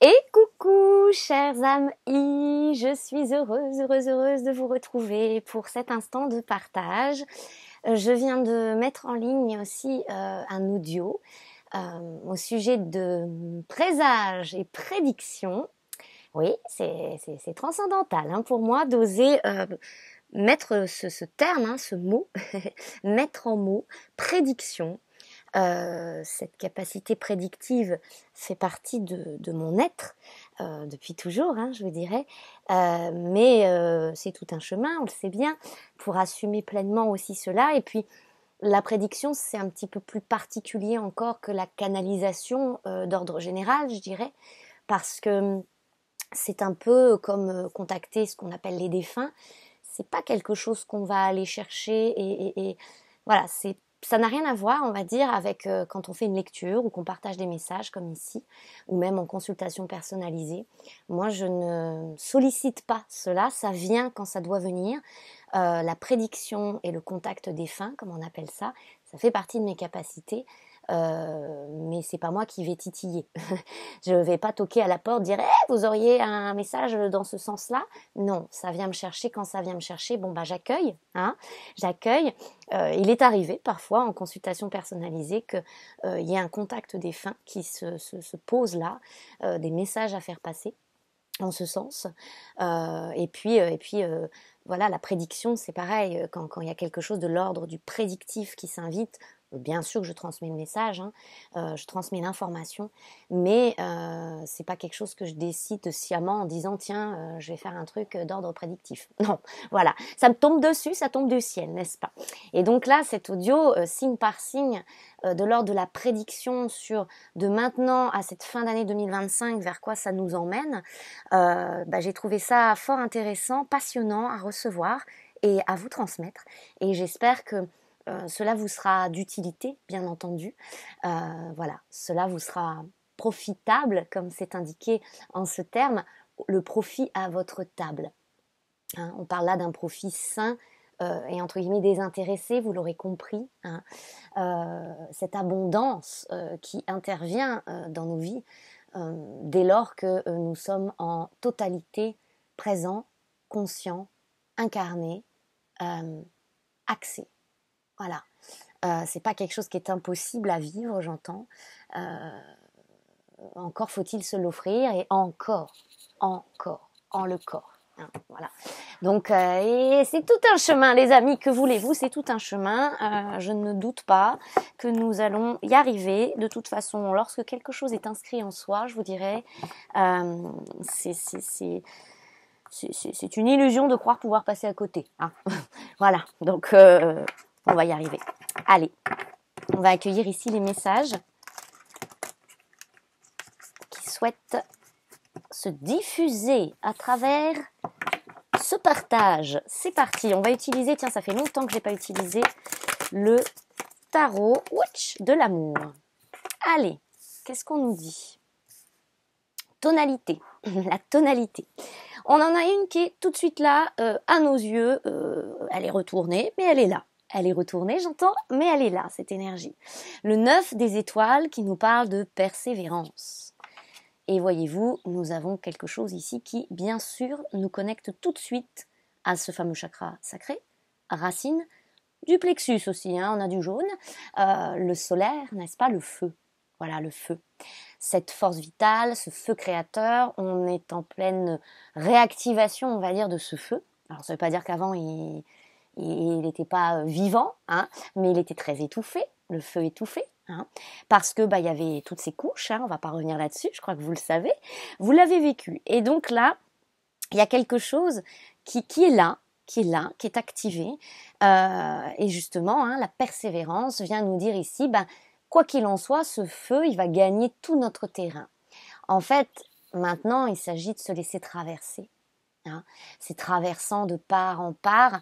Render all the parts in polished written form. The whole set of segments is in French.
Et coucou, chers amis, je suis heureuse de vous retrouver pour cet instant de partage. Je viens de mettre en ligne aussi un audio au sujet de présage et prédiction. Oui, c'est transcendantal pour moi d'oser mettre ce terme, ce mot, mettre en mots, prédiction. Cette capacité prédictive fait partie de mon être depuis toujours, je vous dirais. Mais c'est tout un chemin, on le sait bien, pour assumer pleinement aussi cela. Et puis, la prédiction, c'est un petit peu plus particulier encore que la canalisation d'ordre général, je dirais, parce que c'est un peu comme contacter ce qu'on appelle les défunts. C'est pas quelque chose qu'on va aller chercher et voilà, ça n'a rien à voir, on va dire, avec quand on fait une lecture ou qu'on partage des messages comme ici, ou même en consultation personnalisée. Moi, je ne sollicite pas cela, ça vient quand ça doit venir. La prédiction et le contact défunt, comme on appelle ça fait partie de mes capacités. Mais c'est pas moi qui vais titiller. Je vais pas toquer à la porte, dire vous auriez un message dans ce sens-là. Non, ça vient me chercher quand ça vient me chercher. Bon j'accueille, j'accueille. Il est arrivé parfois en consultation personnalisée que y ait un contact défunt qui se pose là, des messages à faire passer en ce sens. Et puis voilà, la prédiction, c'est pareil, quand il y a quelque chose de l'ordre du prédictif qui s'invite, bien sûr que je transmets le message, je transmets l'information, mais c'est pas quelque chose que je décide sciemment en disant tiens, je vais faire un truc d'ordre prédictif. Non, voilà, ça me tombe dessus, ça tombe du ciel, n'est-ce pas? Et donc là, cet audio, signe par signe, de l'ordre de la prédiction sur de maintenant à cette fin d'année 2025, vers quoi ça nous emmène, j'ai trouvé ça fort intéressant, passionnant à recevoir et à vous transmettre. Et j'espère que cela vous sera d'utilité, bien entendu. Voilà, cela vous sera profitable, comme c'est indiqué en ce terme, le profit à votre table. On parle là d'un profit sain et entre guillemets désintéressé, vous l'aurez compris. Cette abondance qui intervient dans nos vies dès lors que nous sommes en totalité présents, conscients, incarnés, axés. Voilà. C'est pas quelque chose qui est impossible à vivre, j'entends. Encore faut-il se l'offrir et encore, en le corps. Voilà. Donc, et c'est tout un chemin, les amis, que voulez-vous, c'est tout un chemin. Je ne doute pas que nous allons y arriver. De toute façon, lorsque quelque chose est inscrit en soi, je vous dirais, c'est une illusion de croire pouvoir passer à côté. Voilà, donc on va y arriver. Allez, on va accueillir ici les messages qui souhaitent se diffuser à travers ce partage. C'est parti, on va utiliser, tiens ça fait longtemps que je n'ai pas utilisé le tarot de l'amour. Allez, qu'est-ce qu'on nous dit? Tonalité, la tonalité. On en a une qui est tout de suite là, à nos yeux, elle est retournée, mais elle est là. Elle est retournée, j'entends, mais elle est là, cette énergie. Le 9 des étoiles qui nous parle de persévérance. Et voyez-vous, nous avons quelque chose ici qui, bien sûr, nous connecte tout de suite à ce fameux chakra sacré, racine, du plexus aussi, on a du jaune, le solaire, n'est-ce pas, le feu. Voilà, le feu. Cette force vitale, ce feu créateur, on est en pleine réactivation, on va dire, de ce feu. Alors, ça ne veut pas dire qu'avant, il n'était pas vivant, mais il était très étouffé, le feu étouffé. Parce que il y avait toutes ces couches, on va pas revenir là-dessus, je crois que vous le savez, vous l'avez vécu. Et donc là, il y a quelque chose qui est là, qui est activé, et justement, la persévérance vient nous dire ici, quoi qu'il en soit, ce feu, il va gagner tout notre terrain. En fait, maintenant, il s'agit de se laisser traverser. C'est traversant de part en part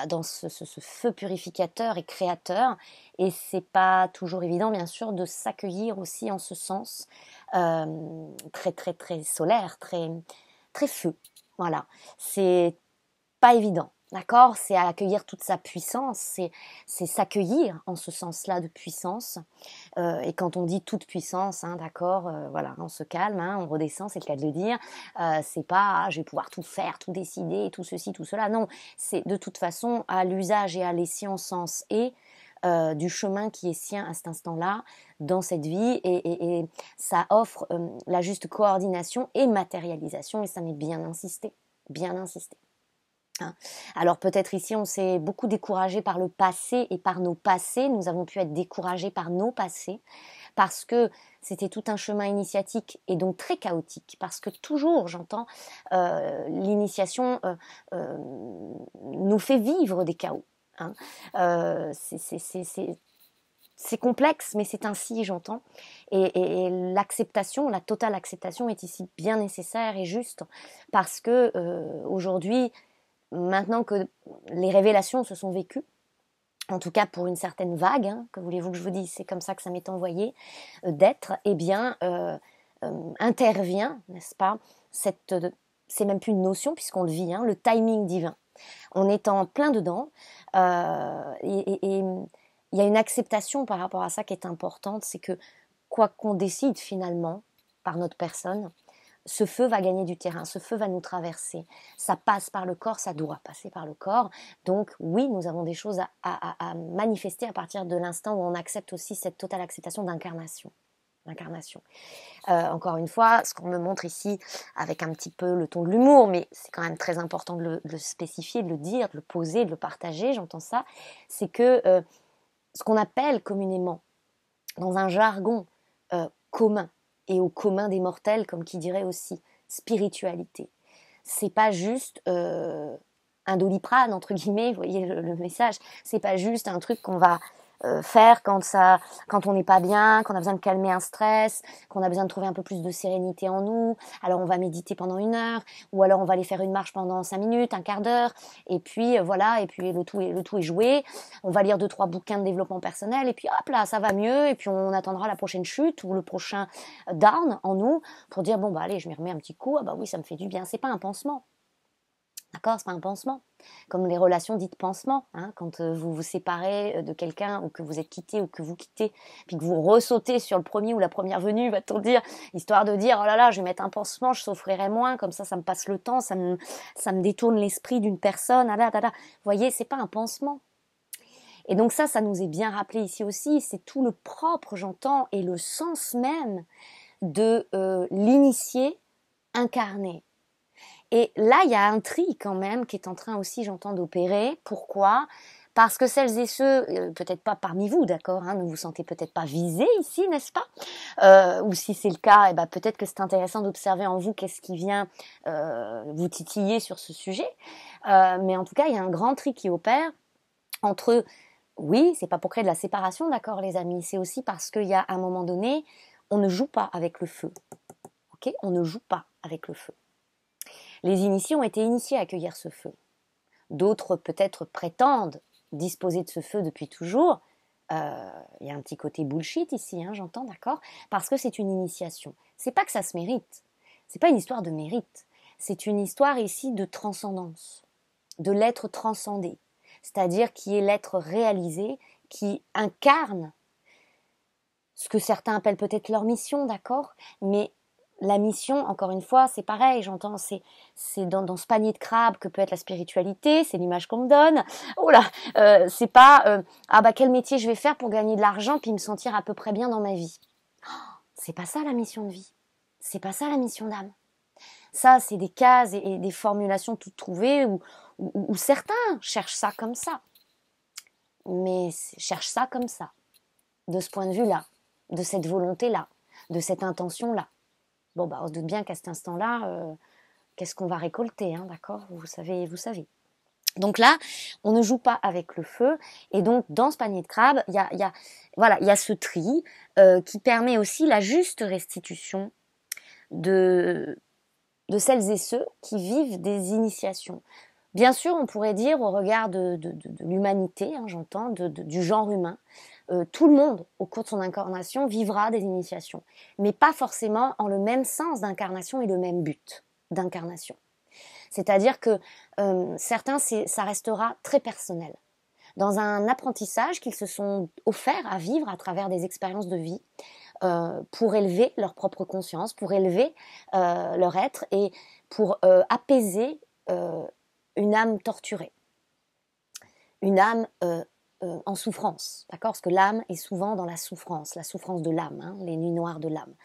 dans ce feu purificateur et créateur, et c'est pas toujours évident bien sûr de s'accueillir aussi en ce sens très très très solaire, très très feu. Voilà, c'est pas évident. D'accord, c'est accueillir toute sa puissance, c'est s'accueillir en ce sens-là de puissance. Et quand on dit toute puissance, hein, d'accord, voilà, on se calme, hein, on redescend, c'est le cas de le dire. C'est pas je vais pouvoir tout faire, tout décider, tout ceci, tout cela. Non, c'est de toute façon à l'usage et à l'escient sens et du chemin qui est sien à cet instant-là dans cette vie et ça offre la juste coordination et matérialisation et ça m'est bien insisté, bien insisté. Hein. Alors peut-être ici on s'est beaucoup découragé par le passé et par nos passés, nous avons pu être découragés par nos passés parce que c'était tout un chemin initiatique et donc très chaotique parce que toujours j'entends l'initiation nous fait vivre des chaos. Hein. C'est complexe, mais c'est ainsi, j'entends. Et l'acceptation, la totale acceptation est ici bien nécessaire et juste parce que aujourd'hui, maintenant que les révélations se sont vécues, en tout cas pour une certaine vague, hein, que voulez-vous que je vous dise, c'est comme ça que ça m'est envoyé d'être, eh bien, intervient, n'est-ce pas, c'est même plus une notion puisqu'on le vit, hein, le timing divin. On est en plein dedans et il y a une acceptation par rapport à ça qui est importante, c'est que quoi qu'on décide finalement par notre personne, ce feu va gagner du terrain, ce feu va nous traverser. Ça passe par le corps, ça doit passer par le corps. Donc oui, nous avons des choses à manifester à partir de l'instant où on accepte aussi cette totale acceptation d'incarnation. L'incarnation. Encore une fois, ce qu'on me montre ici avec un petit peu le ton de l'humour, mais c'est quand même très important de le spécifier, de le dire, de le poser, de le partager, j'entends ça, c'est que ce qu'on appelle communément, dans un jargon commun, et au commun des mortels, comme qui dirait aussi, spiritualité. C'est pas juste un doliprane, entre guillemets, vous voyez le message, c'est pas juste un truc qu'on va faire quand on n'est pas bien, qu'on a besoin de calmer un stress, qu'on a besoin de trouver un peu plus de sérénité en nous. Alors on va méditer pendant 1 heure, ou alors on va aller faire une marche pendant 5 minutes, un quart d'heure, et puis voilà, et puis le tout est joué. On va lire 2-3 bouquins de développement personnel, et puis hop là, ça va mieux, et puis on attendra la prochaine chute ou le prochain down en nous pour dire bon bah allez, je m'y remets un petit coup, ah bah oui, ça me fait du bien. C'est pas un pansement. D'accord, c'est pas un pansement. Comme les relations dites pansement, hein, quand vous vous séparez de quelqu'un ou que vous êtes quitté ou que vous quittez, puis que vous ressautez sur le premier ou la première venue, va-t-on dire, histoire de dire oh là là, je vais mettre un pansement, je souffrirai moins, comme ça me passe le temps, ça me détourne l'esprit d'une personne, ah là, là, là. Vous voyez, c'est pas un pansement. Et donc ça nous est bien rappelé ici aussi, c'est tout le propre, j'entends, et le sens même de l'initié incarné. Et là, il y a un tri quand même qui est en train aussi, j'entends, d'opérer. Pourquoi ? Parce que celles et ceux, peut-être pas parmi vous, d'accord, hein, ne vous sentez peut-être pas visés ici, n'est-ce pas ? Ou si c'est le cas, eh ben, peut-être que c'est intéressant d'observer en vous qu'est-ce qui vient vous titiller sur ce sujet. Mais en tout cas, il y a un grand tri qui opère entre, oui, c'est pas pour créer de la séparation, d'accord, les amis, c'est aussi parce qu'il y a un moment donné, on ne joue pas avec le feu. Ok ? On ne joue pas avec le feu. Les initiés ont été initiés à accueillir ce feu. D'autres peut-être prétendent disposer de ce feu depuis toujours. Il y a un petit côté bullshit ici, hein, j'entends, d'accord ? Parce que c'est une initiation. C'est pas que ça se mérite. C'est pas une histoire de mérite. C'est une histoire ici de transcendance, de l'être transcendé. C'est-à-dire qui est l'être réalisé, qui incarne ce que certains appellent peut-être leur mission, d'accord ? Mais la mission, encore une fois, c'est pareil, j'entends, c'est dans ce panier de crabes que peut être la spiritualité, c'est l'image qu'on me donne. Oh là, c'est pas ah bah quel métier je vais faire pour gagner de l'argent puis me sentir à peu près bien dans ma vie. C'est pas ça la mission de vie. C'est pas ça la mission d'âme. Ça, c'est des cases et des formulations toutes trouvées où certains cherchent ça comme ça. Mais cherchent ça comme ça, de ce point de vue-là, de cette volonté-là, de cette intention-là. Bon, bah, on se doute bien qu'à cet instant-là, qu'est-ce qu'on va récolter, hein, d'accord ? Vous savez. Donc là, on ne joue pas avec le feu. Et donc, dans ce panier de crabes, il y a ce tri qui permet aussi la juste restitution de celles et ceux qui vivent des initiations. Bien sûr, on pourrait dire, au regard de l'humanité, hein, j'entends, du genre humain, tout le monde, au cours de son incarnation, vivra des initiations, mais pas forcément en le même sens d'incarnation et le même but d'incarnation. C'est-à-dire que certains, ça restera très personnel. Dans un apprentissage qu'ils se sont offerts à vivre à travers des expériences de vie, pour élever leur propre conscience, pour élever leur être et pour apaiser une âme torturée, une âme en souffrance, d'accord? Parce que l'âme est souvent dans la souffrance de l'âme, hein, les nuits noires de l'âme.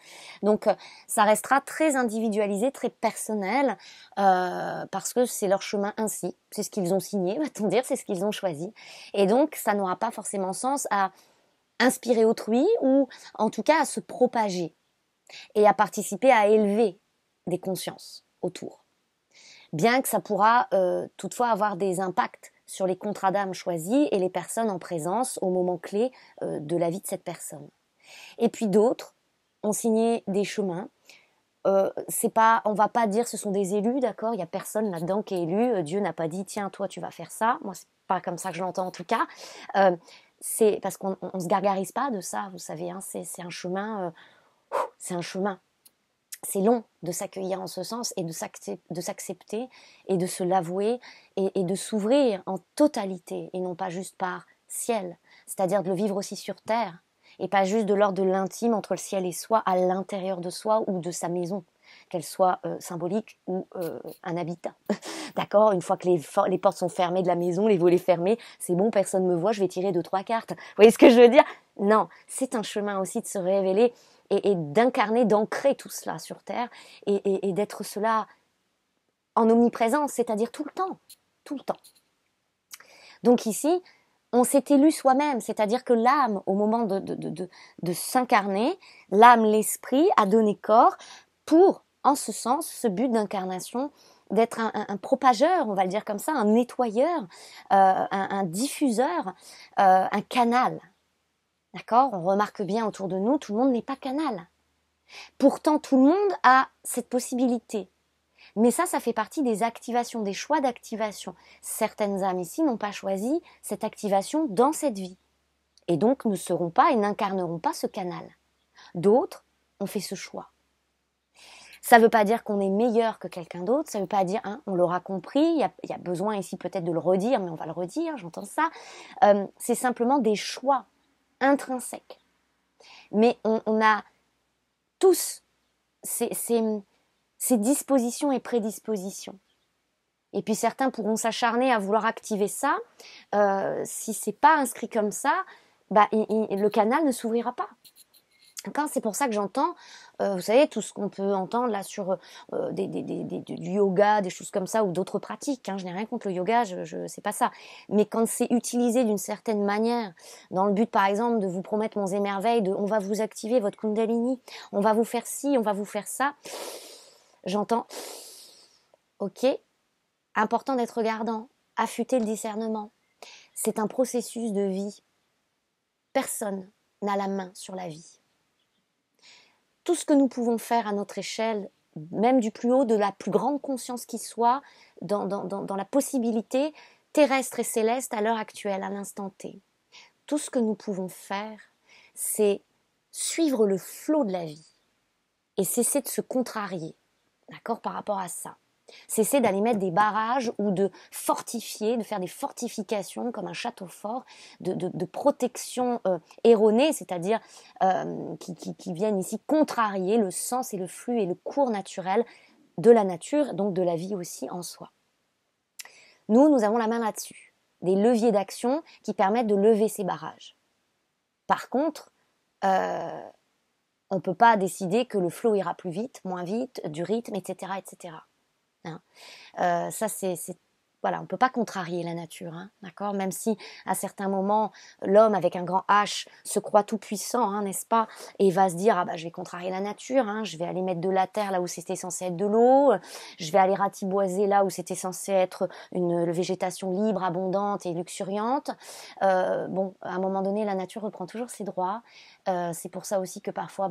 Donc ça restera très individualisé, très personnel, parce que c'est leur chemin ainsi, c'est ce qu'ils ont signé, va-t-on dire, c'est ce qu'ils ont choisi. Et donc ça n'aura pas forcément sens à inspirer autrui ou en tout cas à se propager et à participer à élever des consciences autour. Bien que ça pourra toutefois avoir des impacts sur les contrats d'âme choisis et les personnes en présence au moment clé de la vie de cette personne. Et puis d'autres ont signé des chemins. On va pas dire ce sont des élus, d'accord? Il y a personne là-dedans qui est élu. Dieu n'a pas dit tiens toi tu vas faire ça. Moi c'est pas comme ça que je l'entends en tout cas. C'est parce qu'on se gargarise pas de ça, vous savez. Hein, c'est un chemin. C'est un chemin. C'est long de s'accueillir en ce sens et de s'accepter et de se l'avouer et de s'ouvrir en totalité et non pas juste par ciel, c'est-à-dire de le vivre aussi sur terre et pas juste de l'ordre de l'intime entre le ciel et soi à l'intérieur de soi ou de sa maison, qu'elle soit symbolique ou un habitat. D'accord, une fois que les portes sont fermées de la maison, les volets fermés, c'est bon, personne me voit, je vais tirer 2-3 cartes. Vous voyez ce que je veux dire? Non, c'est un chemin aussi de se révéler et d'incarner, d'ancrer tout cela sur terre et d'être cela en omniprésence, c'est-à-dire tout le temps, tout le temps. Donc ici, on s'est élu soi-même, c'est-à-dire que l'âme, au moment de s'incarner, l'âme, l'esprit a donné corps pour, en ce sens, ce but d'incarnation, d'être un propageur, on va le dire comme ça, un nettoyeur, un diffuseur, un canal. D'accord? On remarque bien autour de nous, tout le monde n'est pas canal. Pourtant, tout le monde a cette possibilité. Mais ça fait partie des activations, des choix d'activation. Certaines âmes ici n'ont pas choisi cette activation dans cette vie. Et donc ne seront pas et n'incarneront pas ce canal. D'autres ont fait ce choix. Ça ne veut pas dire qu'on est meilleur que quelqu'un d'autre, ça ne veut pas dire, hein, on l'aura compris, il y a besoin ici peut-être de le redire, mais on va le redire, j'entends ça. C'est simplement des choix intrinsèques. Mais on a tous ces dispositions et prédispositions. Et puis certains pourront s'acharner à vouloir activer ça. Si c'est pas inscrit comme ça, le canal ne s'ouvrira pas. C'est pour ça que j'entends, vous savez, tout ce qu'on peut entendre là sur du yoga, des choses comme ça, ou d'autres pratiques. Hein, je n'ai rien contre le yoga, c'est pas ça. Mais quand c'est utilisé d'une certaine manière, dans le but, par exemple, de vous promettre monts et merveilles, on va vous activer votre kundalini, on va vous faire ci, on va vous faire ça, j'entends, ok, important d'être regardant, affûter le discernement. C'est un processus de vie. Personne n'a la main sur la vie. Tout ce que nous pouvons faire à notre échelle, même du plus haut, de la plus grande conscience qui soit, dans la possibilité terrestre et céleste à l'heure actuelle, à l'instant T. Tout ce que nous pouvons faire, c'est suivre le flot de la vie et cesser de se contrarier, d'accord, par rapport à ça. Cesser d'aller mettre des barrages ou de fortifier, de faire des fortifications comme un château fort, de protection erronée, c'est-à-dire qui viennent ici contrarier le sens et le flux et le cours naturel de la nature, donc de la vie aussi en soi. Nous avons la main là-dessus, des leviers d'action qui permettent de lever ces barrages. Par contre, on ne peut pas décider que le flot ira plus vite, moins vite, du rythme, etc., etc. Hein. Ça voilà, on peut pas contrarier la nature, hein, d'accord, même si à certains moments l'homme avec un grand H se croit tout puissant, hein, n'est-ce pas, et va se dire je vais contrarier la nature, hein, je vais aller mettre de la terre là où c'était censé être de l'eau, je vais aller ratiboiser là où c'était censé être une végétation libre, abondante et luxuriante. À un moment donné la nature reprend toujours ses droits. C'est pour ça aussi que parfois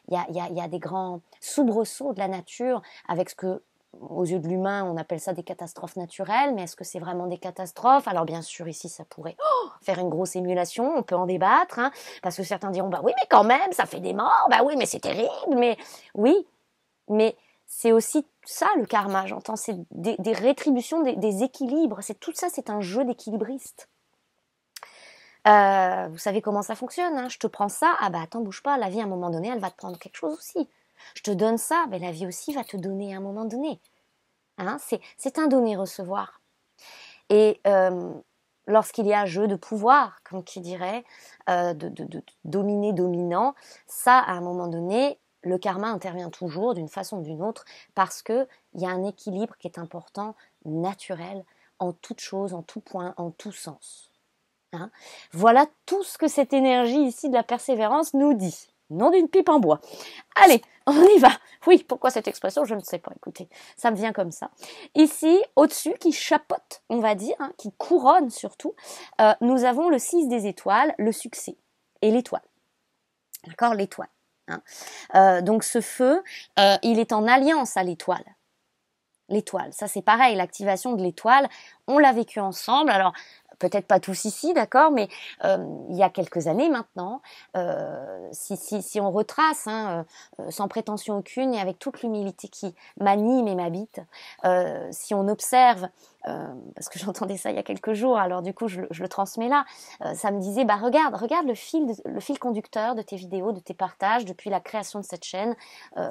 il y a des grands soubresauts de la nature avec ce que aux yeux de l'humain, on appelle ça des catastrophes naturelles, mais est-ce que c'est vraiment des catastrophes? Alors bien sûr, ici, ça pourrait faire une grosse émulation, on peut en débattre, hein, parce que certains diront, oui, mais quand même, ça fait des morts, oui, mais c'est terrible, mais oui, mais c'est aussi ça le karma, j'entends, c'est des rétributions, des équilibres, c'est tout ça, c'est un jeu d'équilibriste. Vous savez comment ça fonctionne, hein. Je te prends ça, ah bah attends, bouge pas, la vie à un moment donné, elle va te prendre quelque chose aussi. Je te donne ça, mais la vie aussi va te donner à un moment donné. Hein, c'est un donner-recevoir. Et lorsqu'il y a jeu de pouvoir, comme tu dirais, de dominer-dominant, ça, à un moment donné, le karma intervient toujours d'une façon ou d'une autre parce qu'il y a un équilibre qui est important, naturel, en toute chose, en tout point, en tout sens. Hein, voilà tout ce que cette énergie ici de la persévérance nous dit. Nom d'une pipe en bois. Allez, on y va. Oui, pourquoi cette expression? Je ne sais pas. Écoutez, ça me vient comme ça. Ici, au-dessus, qui chapeaute, on va dire, hein, qui couronne surtout, nous avons le 6 des étoiles, le succès et l'étoile. D'accord, l'étoile. Hein. Donc ce feu, il est en alliance à l'étoile. L'étoile, ça c'est pareil, l'activation de l'étoile, on l'a vécu ensemble. Alors, peut-être pas tous ici, d'accord, mais il y a quelques années maintenant, si on retrace, hein, sans prétention aucune et avec toute l'humilité qui m'anime et m'habite, si on observe, parce que j'entendais ça il y a quelques jours, alors du coup je le transmets là, ça me disait, bah regarde le fil conducteur de tes vidéos, de tes partages depuis la création de cette chaîne,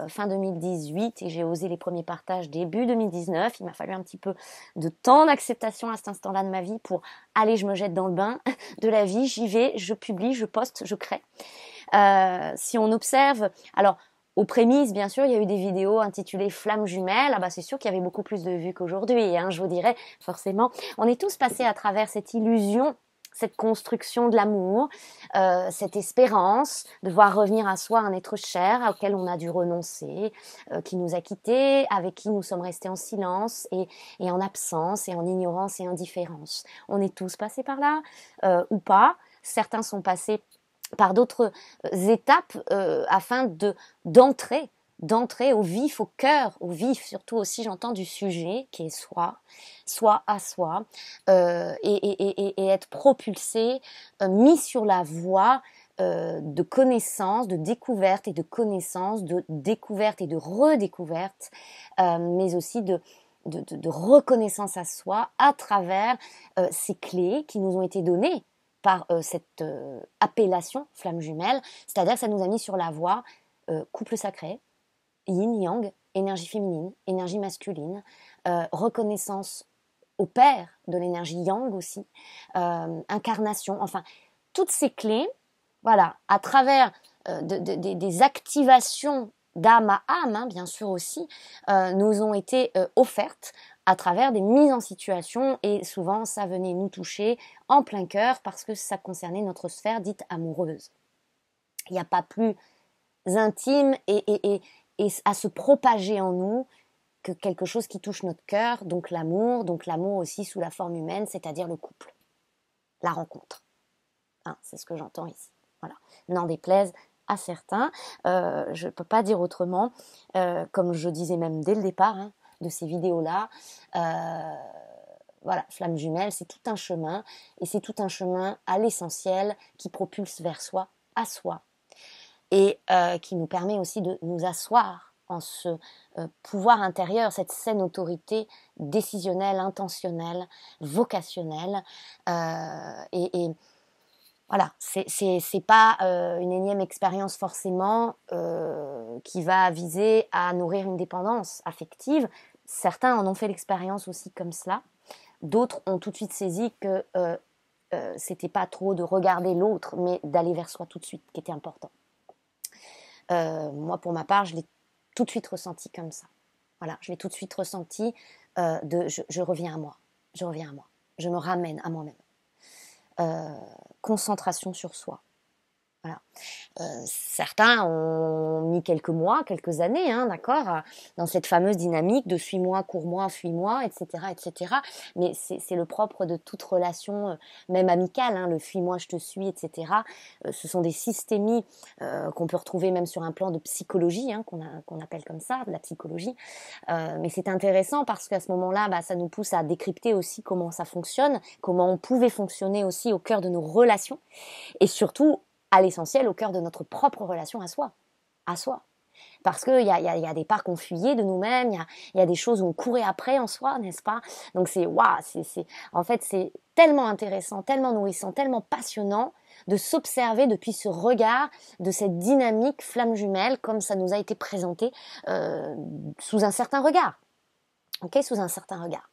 fin 2018, et j'ai osé les premiers partages début 2019, il m'a fallu un petit peu de temps d'acceptation à cet instant-là de ma vie pour allez, je me jette dans le bain de la vie, j'y vais, je publie, je poste, je crée. Si on observe, alors aux prémices, bien sûr, il y a eu des vidéos intitulées Flammes jumelles. Ah bah c'est sûr qu'il y avait beaucoup plus de vues qu'aujourd'hui, hein, je vous dirais, forcément. On est tous passés à travers cette illusion, cette construction de l'amour, cette espérance de voir revenir à soi un être cher auquel on a dû renoncer, qui nous a quittés, avec qui nous sommes restés en silence et en absence et en ignorance et indifférence. On est tous passés par là, ou pas. Certains sont passés par d'autres étapes afin d'entrer au vif, au cœur, au vif surtout aussi j'entends du sujet qui est soi à soi et être propulsé, mis sur la voie de connaissances, de découvertes et de connaissances, de découvertes et de redécouvertes, mais aussi de reconnaissance à soi à travers ces clés qui nous ont été données par cette appellation flamme jumelle, c'est-à-dire que ça nous a mis sur la voie couple sacré, yin-yang, énergie féminine, énergie masculine, reconnaissance au père de l'énergie yang aussi, incarnation, enfin, toutes ces clés, voilà, à travers des activations d'âme à âme, hein, bien sûr aussi, nous ont été offertes à travers des mises en situation et souvent ça venait nous toucher en plein cœur parce que ça concernait notre sphère dite amoureuse. Il n'y a pas plus intime et à se propager en nous que quelque chose qui touche notre cœur, donc l'amour aussi sous la forme humaine, c'est-à-dire le couple, la rencontre. Hein, c'est ce que j'entends ici. Voilà. N'en déplaise à certains, je ne peux pas dire autrement, comme je disais même dès le départ, hein, de ces vidéos-là, voilà, flamme jumelle, c'est tout un chemin, et c'est tout un chemin à l'essentiel qui propulse vers soi, à soi, et qui nous permet aussi de nous asseoir en ce pouvoir intérieur, cette saine autorité décisionnelle, intentionnelle, vocationnelle, et voilà, c'est pas une énième expérience forcément qui va viser à nourrir une dépendance affective. Certains en ont fait l'expérience aussi comme cela. D'autres ont tout de suite saisi que c'était pas trop de regarder l'autre, mais d'aller vers soi tout de suite, qui était important. Moi, pour ma part, je l'ai tout de suite ressenti comme ça. Voilà, je l'ai tout de suite ressenti je reviens à moi, je reviens à moi, je me ramène à moi-même. Concentration sur soi. Voilà. Certains ont mis quelques mois, quelques années, hein, d'accord, dans cette fameuse dynamique de suis-moi, cours-moi, fuis-moi, etc., etc. Mais c'est le propre de toute relation, même amicale, hein, le fuis-moi, je te suis, etc. Ce sont des systémies qu'on peut retrouver même sur un plan de psychologie, hein, qu'on appelle comme ça, de la psychologie. Mais c'est intéressant parce qu'à ce moment-là, bah, ça nous pousse à décrypter aussi comment ça fonctionne, comment on pouvait fonctionner aussi au cœur de nos relations, et surtout à l'essentiel, au cœur de notre propre relation à soi. À soi. Parce qu'il y a des parts qu'on fuyait de nous-mêmes, il y a des choses où on courait après en soi, n'est-ce pas? Donc en fait, c'est tellement intéressant, tellement nourrissant, tellement passionnant de s'observer depuis ce regard de cette dynamique flamme jumelle, comme ça nous a été présenté sous un certain regard. Ok, sous un certain regard.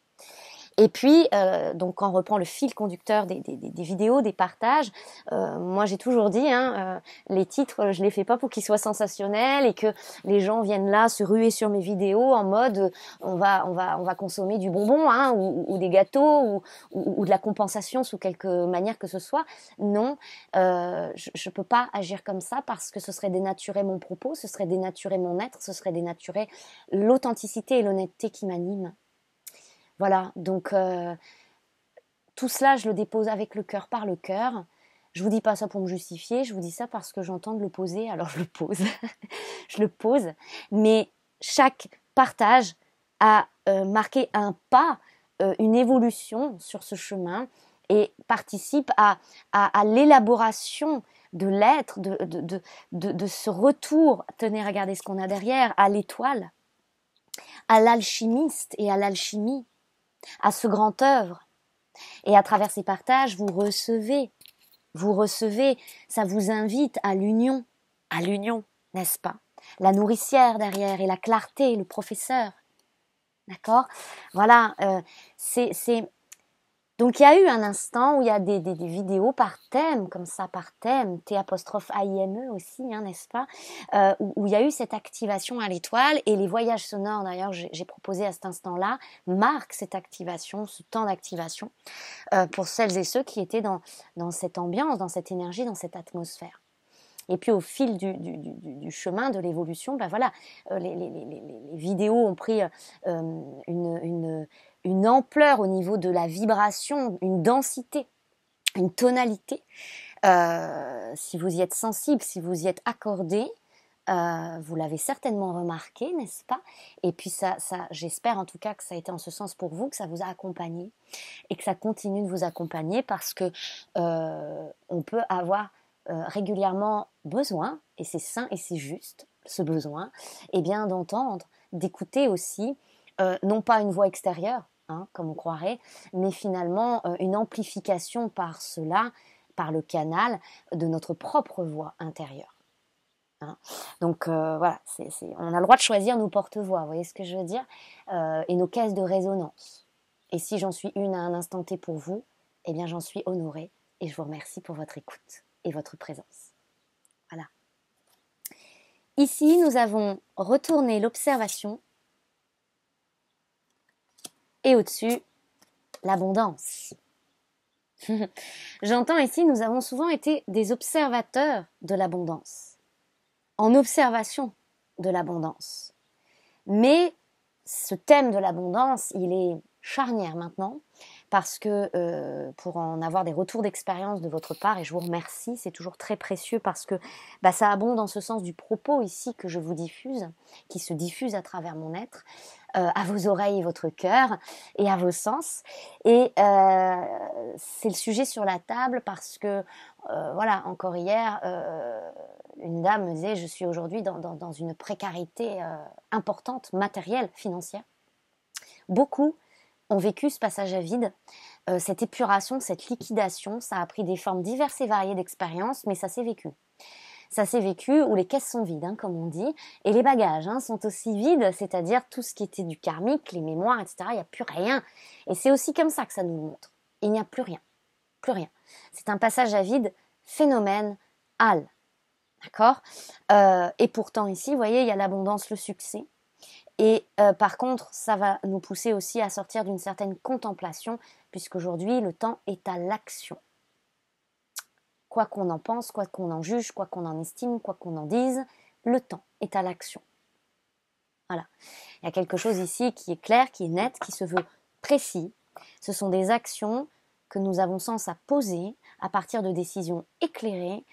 Et puis, donc quand on reprend le fil conducteur des vidéos, des partages, moi j'ai toujours dit, les titres, je les fais pas pour qu'ils soient sensationnels et que les gens viennent là se ruer sur mes vidéos en mode on va consommer du bonbon ou des gâteaux ou de la compensation sous quelque manière que ce soit. Non, je peux pas agir comme ça parce que ce serait dénaturer mon propos, ce serait dénaturer mon être, ce serait dénaturer l'authenticité et l'honnêteté qui m'animent. Voilà, donc tout cela, je le dépose avec le cœur, par le cœur. Je vous dis pas ça pour me justifier, je vous dis ça parce que j'entends de le poser, alors je le pose. Je le pose, mais chaque partage a marqué un pas, une évolution sur ce chemin et participe à l'élaboration de l'être, de ce retour, tenez, regardez ce qu'on a derrière, à l'étoile, à l'alchimiste et à l'alchimie, à ce grand œuvre. Et à travers ces partages, vous recevez, ça vous invite à l'union, n'est-ce pas? La nourricière derrière et la clarté, le professeur, d'accord? Voilà, donc il y a eu un instant où il y a des vidéos par thème, comme ça, par thème, T'-AIME aussi, n'est-ce pas, où il y a eu cette activation à l'étoile, et les voyages sonores, d'ailleurs, j'ai proposé à cet instant-là, marquent cette activation, ce temps d'activation, pour celles et ceux qui étaient dans cette ambiance, dans cette énergie, dans cette atmosphère. Et puis au fil du chemin de l'évolution, ben voilà, les vidéos ont pris une ampleur au niveau de la vibration, une densité, une tonalité. Si vous y êtes sensible, si vous y êtes accordé, vous l'avez certainement remarqué, n'est-ce pas? Et puis ça, j'espère en tout cas que ça a été en ce sens pour vous, que ça vous a accompagné et que ça continue de vous accompagner parce que on peut avoir régulièrement besoin, et c'est sain et c'est juste, ce besoin, et bien d'entendre, d'écouter aussi, non pas une voix extérieure, comme on croirait, mais finalement une amplification par cela, par le canal de notre propre voix intérieure. Donc voilà, on a le droit de choisir nos porte-voix, vous voyez ce que je veux dire, et nos caisses de résonance. Et si j'en suis une à un instant T pour vous, eh bien j'en suis honorée et je vous remercie pour votre écoute et votre présence. Voilà. Ici, nous avons retourné l'observation et au-dessus, l'abondance. J'entends ici, nous avons souvent été des observateurs de l'abondance, en observation de l'abondance. Mais ce thème de l'abondance, il est charnière maintenant, parce que pour en avoir des retours d'expérience de votre part, et je vous remercie, c'est toujours très précieux parce que ça abonde dans ce sens du propos ici que je vous diffuse, qui se diffuse à travers mon être, à vos oreilles et votre cœur, et à vos sens. Et c'est le sujet sur la table parce que, voilà, encore hier, une dame me disait, je suis aujourd'hui dans une précarité importante, matérielle, financière. Beaucoup ont vécu ce passage à vide, cette épuration, cette liquidation. Ça a pris des formes diverses et variées d'expériences, mais ça s'est vécu. Ça s'est vécu où les caisses sont vides, comme on dit, et les bagages sont aussi vides, c'est-à-dire tout ce qui était du karmique, les mémoires, etc. Il n'y a plus rien. Et c'est aussi comme ça que ça nous montre. Il n'y a plus rien. Plus rien. C'est un passage à vide phénoménal. D'accord ? Et pourtant ici, vous voyez, il y a l'abondance, le succès. Et par contre, ça va nous pousser aussi à sortir d'une certaine contemplation, puisqu'aujourd'hui, le temps est à l'action. Quoi qu'on en pense, quoi qu'on en juge, quoi qu'on en estime, quoi qu'on en dise, le temps est à l'action. Voilà. Il y a quelque chose ici qui est clair, qui est net, qui se veut précis. Ce sont des actions que nous avons sens à poser à partir de décisions éclairées,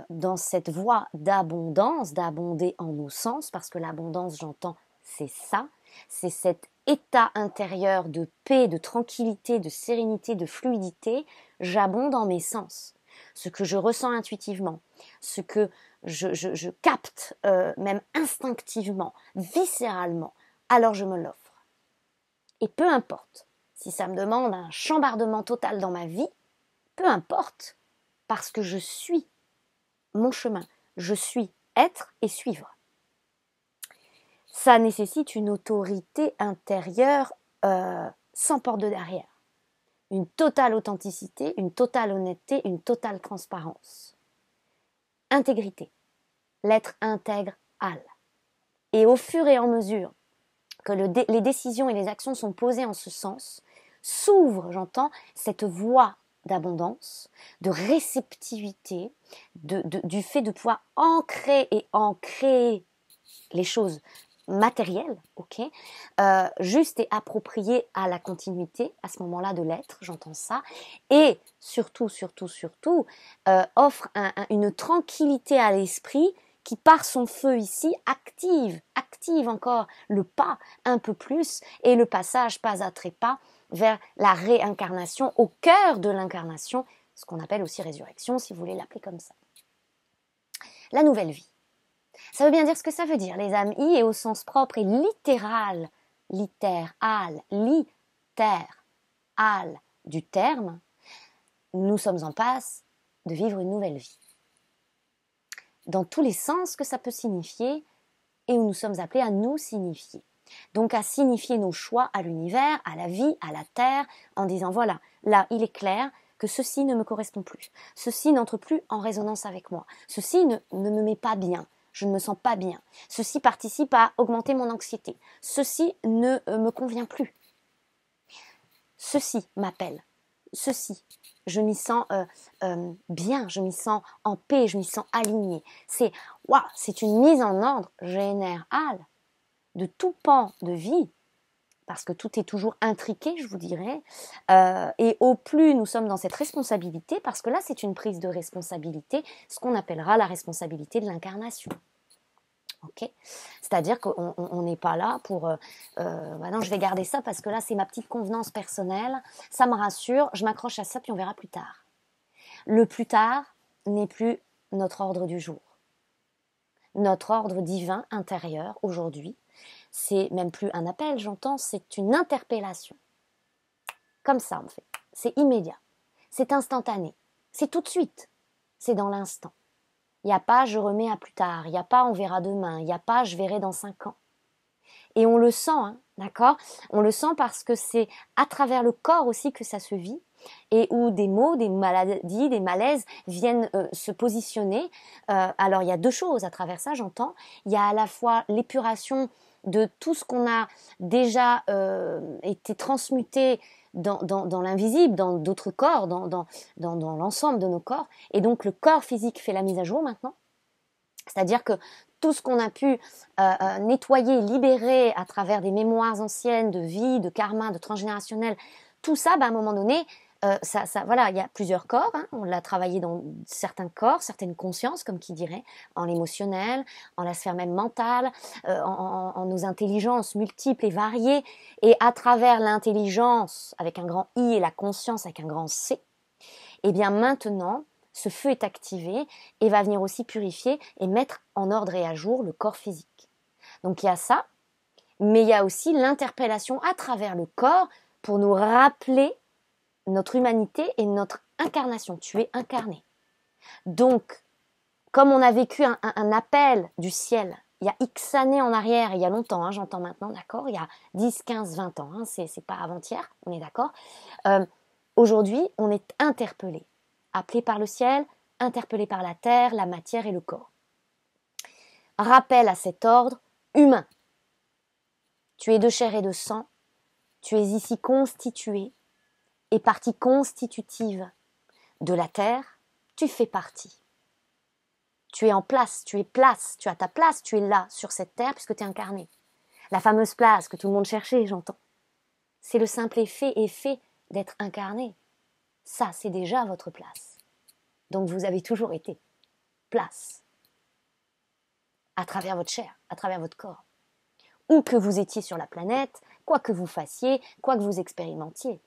dans cette voie d'abondance, d'abonder en nos sens, parce que l'abondance, j'entends, c'est ça, c'est cet état intérieur de paix, de tranquillité, de sérénité, de fluidité. J'abonde en mes sens. ce que je ressens intuitivement, ce que je capte même instinctivement, viscéralement, alors je me l'offre. Et peu importe si ça me demande un chambardement total dans ma vie, peu importe, parce que je suis mon chemin, je suis être et suivre. Ça nécessite une autorité intérieure sans porte de derrière. Une totale authenticité, une totale honnêteté, une totale transparence. Intégrité. L'être intègre al. Et au fur et à mesure que les décisions et les actions sont posées en ce sens, s'ouvre, j'entends, cette voie d'abondance, de réceptivité, du fait de pouvoir ancrer et en créer les choses matérielles, ok, juste et appropriées à la continuité, à ce moment-là de l'être, j'entends ça, et surtout, offre une tranquillité à l'esprit qui, par son feu ici, active encore le pas un peu plus, et le passage pas à trépas vers la réincarnation, au cœur de l'incarnation, ce qu'on appelle aussi résurrection, si vous voulez l'appeler comme ça. La nouvelle vie. Ça veut bien dire ce que ça veut dire, les amis, et au sens propre et littéral, littéral du terme, nous sommes en passe de vivre une nouvelle vie. Dans tous les sens que ça peut signifier, et où nous sommes appelés à nous signifier. Donc à signifier nos choix à l'univers, à la vie, à la terre, en disant voilà, là il est clair que ceci ne me correspond plus, ceci n'entre plus en résonance avec moi, ceci ne me met pas bien, je ne me sens pas bien, ceci participe à augmenter mon anxiété, ceci ne me convient plus, ceci m'appelle, ceci, je m'y sens bien, je m'y sens en paix, je m'y sens alignée. C'est une mise en ordre générale de tout pan de vie, parce que tout est toujours intriqué, je vous dirais, et au plus nous sommes dans cette responsabilité, parce que là c'est une prise de responsabilité, ce qu'on appellera la responsabilité de l'incarnation. Okay, c'est-à-dire qu'on n'est pas là pour non, je vais garder ça parce que là c'est ma petite convenance personnelle, ça me rassure, je m'accroche à ça puis on verra plus tard. Le plus tard n'est plus notre ordre du jour. Notre ordre divin intérieur aujourd'hui, c'est même plus un appel, j'entends, c'est une interpellation. Comme ça en fait, c'est immédiat, c'est instantané, c'est tout de suite, c'est dans l'instant. Il n'y a pas je remets à plus tard, il n'y a pas on verra demain, il n'y a pas je verrai dans 5 ans. Et on le sent, hein, d'accord ? On le sent parce que c'est à travers le corps aussi que ça se vit et où des maux, des maladies, des malaises viennent se positionner. Alors il y a deux choses à travers ça, j'entends. Il y a à la fois l'épuration de tout ce qu'on a déjà été transmuté dans l'invisible, dans d'autres corps, dans l'ensemble de nos corps. Et donc le corps physique fait la mise à jour maintenant. C'est-à-dire que tout ce qu'on a pu nettoyer, libérer à travers des mémoires anciennes de vie, de karma, de transgénérationnel, tout ça, à un moment donné, voilà, il y a plusieurs corps, hein, on l'a travaillé dans certains corps, certaines consciences, comme qui dirait, en l'émotionnel, en la sphère même mentale, en nos intelligences multiples et variées, et à travers l'intelligence avec un grand I et la conscience avec un grand C, et bien maintenant, ce feu est activé et va venir aussi purifier et mettre en ordre et à jour le corps physique. Donc il y a ça, mais il y a aussi l'interpellation à travers le corps pour nous rappeler notre humanité et notre incarnation. Tu es incarné. Donc, comme on a vécu un appel du ciel il y a X années en arrière, il y a longtemps, hein, j'entends maintenant, d'accord, il y a 10, 15, 20 ans, hein, c'est pas avant-hier, on est d'accord. Aujourd'hui, on est interpellé. Appelé par le ciel, interpellé par la terre, la matière et le corps. Rappel à cet ordre humain. Tu es de chair et de sang, tu es ici constitué et partie constitutive de la terre, tu fais partie. Tu es en place, tu as ta place, tu es là sur cette terre puisque tu es incarné. La fameuse place que tout le monde cherchait, j'entends. C'est le simple effet d'être incarné. Ça, c'est déjà votre place. Donc vous avez toujours été place. À travers votre chair, à travers votre corps. Où que vous étiez sur la planète, quoi que vous fassiez, quoi que vous expérimentiez.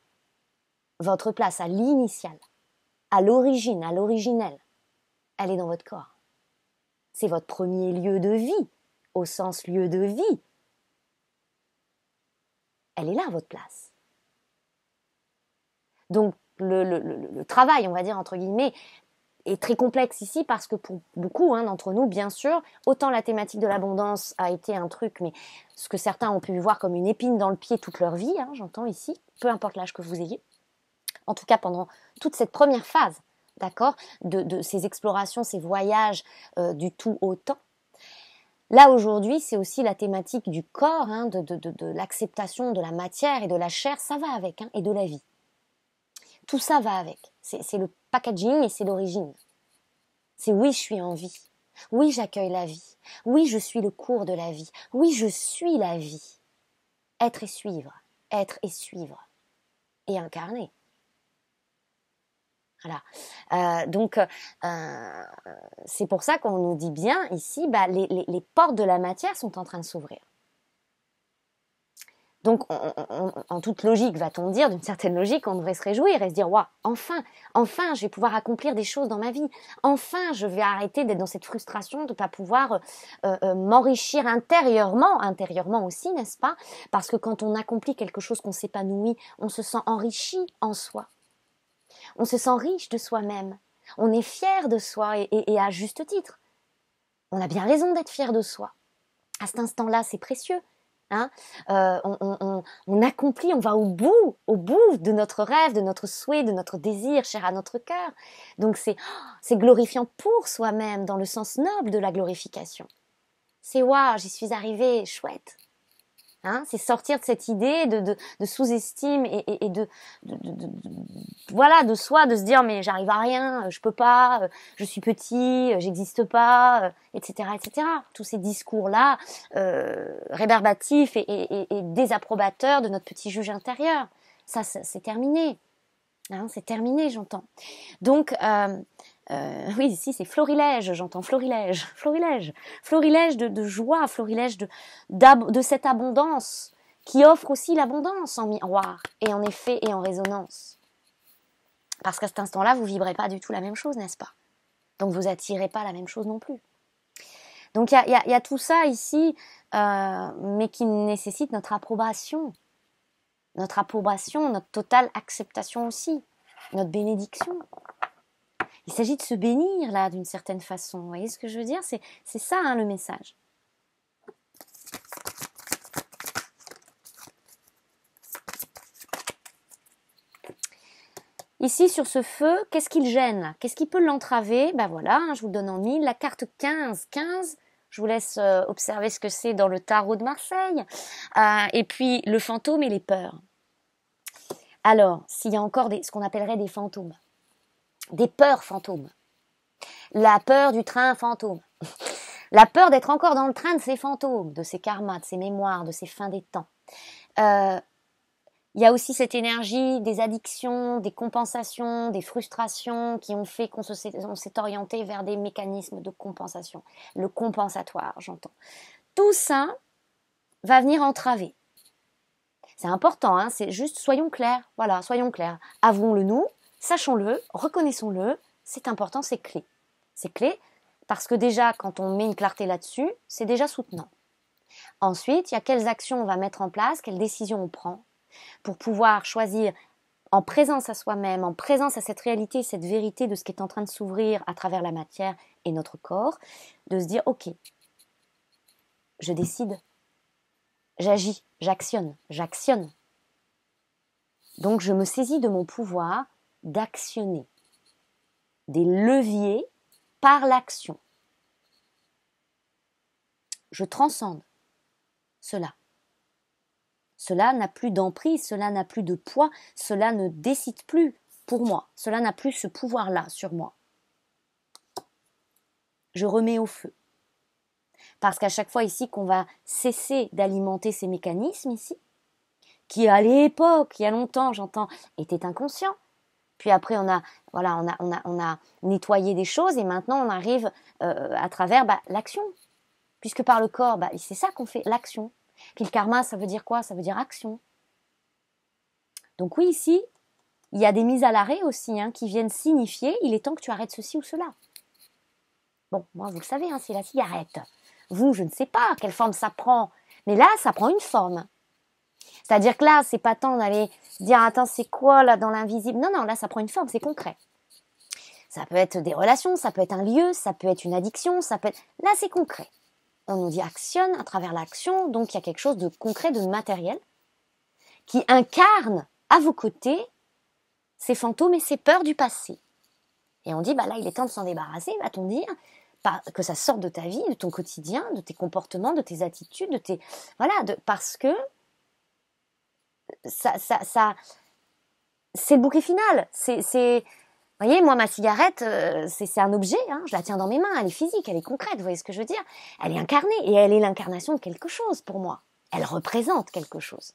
Votre place à l'initiale. à l'origine, à l'originelle, elle est dans votre corps. C'est votre premier lieu de vie, au sens lieu de vie. Elle est là, votre place. Donc, le travail, on va dire, entre guillemets, est très complexe ici parce que pour beaucoup d'entre nous, bien sûr, autant la thématique de l'abondance a été un truc, mais ce que certains ont pu voir comme une épine dans le pied toute leur vie, j'entends ici, peu importe l'âge que vous ayez, en tout cas pendant toute cette première phase, d'accord, de ces explorations, ces voyages du tout au temps. Là, aujourd'hui, c'est aussi la thématique du corps, de l'acceptation de la matière et de la chair, ça va avec, et de la vie. Tout ça va avec. C'est le packaging et c'est l'origine. C'est oui, je suis en vie. Oui, j'accueille la vie. Oui, je suis le cours de la vie. Oui, je suis la vie. Être et suivre. Être et suivre. Et incarner. Voilà. Donc, c'est pour ça qu'on nous dit bien ici, les portes de la matière sont en train de s'ouvrir. Donc, en toute logique, va-t-on dire, d'une certaine logique, on devrait se réjouir et se dire, waouh, enfin, je vais pouvoir accomplir des choses dans ma vie. Enfin, je vais arrêter d'être dans cette frustration de ne pas pouvoir m'enrichir intérieurement aussi, n'est-ce pas? Parce que quand on accomplit quelque chose, qu'on s'épanouit, on se sent enrichi en soi. On se sent riche de soi-même. On est fier de soi et à juste titre. On a bien raison d'être fier de soi. À cet instant-là, c'est précieux. On accomplit, on va au bout de notre rêve, de notre souhait, de notre désir cher à notre cœur. Donc c'est glorifiant pour soi-même dans le sens noble de la glorification. C'est waouh, j'y suis arrivée, chouette. C'est sortir de cette idée de sous-estime et de soi, de se dire mais j'arrive à rien, je peux pas, je suis petit, j'existe pas, etc., etc. Tous ces discours-là rébarbatifs et désapprobateurs de notre petit juge intérieur. Ça c'est terminé. C'est terminé, j'entends. Donc, oui, ici c'est florilège, j'entends florilège de joie, florilège de cette abondance qui offre aussi l'abondance en miroir et en effet et en résonance. Parce qu'à cet instant-là, vous vibrez pas du tout la même chose, n'est-ce pas? Donc vous attirez pas la même chose non plus. Donc il y a tout ça ici, mais qui nécessite notre approbation, notre totale acceptation aussi, notre bénédiction. Il s'agit de se bénir là d'une certaine façon. Vous voyez ce que je veux dire? C'est ça le message. Ici sur ce feu, qu'est-ce qui le gêne? Qu'est-ce qui peut l'entraver? Voilà, je vous le donne en mille. La carte 15. 15, je vous laisse observer ce que c'est dans le tarot de Marseille. Et puis le fantôme et les peurs. Alors, s'il y a encore ce qu'on appellerait des fantômes, des peurs fantômes, la peur du train fantôme, la peur d'être encore dans le train de ces fantômes, de ces karmas, de ces mémoires, de ces fins des temps. Il y a aussi cette énergie des addictions, des compensations, des frustrations qui ont fait qu'on s'est orienté vers des mécanismes de compensation. Le compensatoire, j'entends. Tout ça va venir entraver. C'est important, c'est juste soyons clairs. Voilà, soyons clairs. Avouons-le nous, sachons-le, reconnaissons-le. C'est important, c'est clé. C'est clé parce que déjà, quand on met une clarté là-dessus, c'est déjà soutenant. Ensuite, il y a quelles actions on va mettre en place, quelles décisions on prend pour pouvoir choisir en présence à soi-même, en présence à cette réalité, cette vérité de ce qui est en train de s'ouvrir à travers la matière et notre corps, de se dire, ok, je décide, j'agis, j'actionne. Donc je me saisis de mon pouvoir d'actionner des leviers par l'action. Je transcende cela. Cela n'a plus d'emprise, cela n'a plus de poids, cela ne décide plus pour moi, cela n'a plus ce pouvoir-là sur moi. Je remets au feu. Parce qu'à chaque fois ici qu'on va cesser d'alimenter ces mécanismes ici, qui à l'époque, il y a longtemps, j'entends, étaient inconscients. Puis après on a nettoyé des choses et maintenant on arrive à travers l'action. Puisque par le corps, c'est ça qu'on fait, l'action. Puis le karma, ça veut dire quoi? Ça veut dire action. Donc oui, ici, il y a des mises à l'arrêt aussi hein, qui viennent signifier il est temps que tu arrêtes ceci ou cela. Bon, moi vous le savez, hein, c'est la cigarette. Vous, je ne sais pas quelle forme ça prend, mais là, ça prend une forme. C'est-à-dire que là, c'est pas tant d'aller dire attends, c'est quoi là dans l'invisible. Non, là, ça prend une forme, c'est concret. Ça peut être des relations, ça peut être un lieu, ça peut être une addiction, ça peut être... Là, c'est concret. On nous dit actionne à travers l'action, donc il y a quelque chose de concret, de matériel, qui incarne à vos côtés ces fantômes et ces peurs du passé. Et on dit, bah là, il est temps de s'en débarrasser, va-t-on dire, que ça sorte de ta vie, de ton quotidien, de tes comportements, de tes attitudes, de tes... Voilà, parce que ça c'est le bouquet final. Vous voyez, moi, ma cigarette, c'est un objet, hein, je la tiens dans mes mains, elle est physique, elle est concrète, vous voyez ce que je veux dire? Elle est incarnée, et elle est l'incarnation de quelque chose pour moi. Elle représente quelque chose.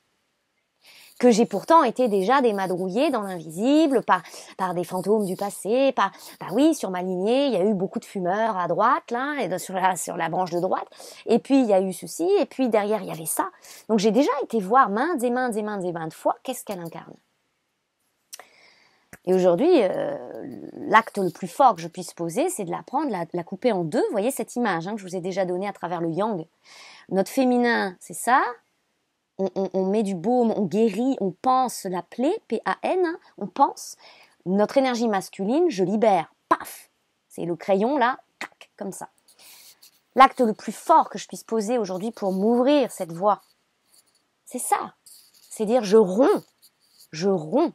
Que j'ai pourtant été déjà démadrouillée dans l'invisible, par des fantômes du passé, bah oui, sur ma lignée, il y a eu beaucoup de fumeurs à droite, là, et sur la branche de droite, et puis il y a eu ceci, et puis derrière, il y avait ça. Donc j'ai déjà été voir maintes et maintes fois qu'est-ce qu'elle incarne. Et aujourd'hui, l'acte le plus fort que je puisse poser, c'est de la prendre, la couper en deux. Vous voyez cette image hein, que je vous ai déjà donnée à travers le yang. Notre féminin, c'est ça. On met du baume, on guérit, on pense la plaie, P-A-N, hein, on pense. Notre énergie masculine, je libère, paf. C'est le crayon là, tac, comme ça. L'acte le plus fort que je puisse poser aujourd'hui pour m'ouvrir cette voie, c'est ça. C'est dire je romps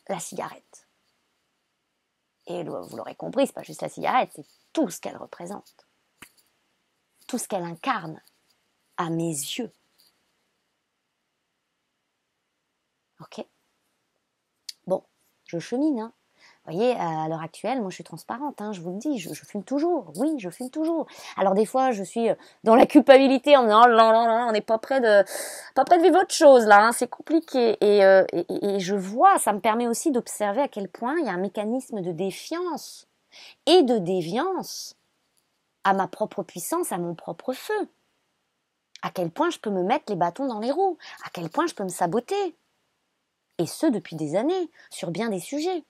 la cigarette. Et vous l'aurez compris, c'est pas juste la cigarette, c'est tout ce qu'elle représente. Tout ce qu'elle incarne à mes yeux. Ok? Bon, je chemine, hein. Vous voyez, à l'heure actuelle, moi je suis transparente, hein, je vous le dis, je fume toujours, oui, je fume toujours. Alors des fois, je suis dans la culpabilité en me disant, oh là, on n'est pas près de vivre autre chose là, hein, c'est compliqué. Et je vois, ça me permet aussi d'observer à quel point il y a un mécanisme de défiance et de déviance à ma propre puissance, à mon propre feu. À quel point je peux me mettre les bâtons dans les roues, à quel point je peux me saboter. Et ce, depuis des années, sur bien des sujets.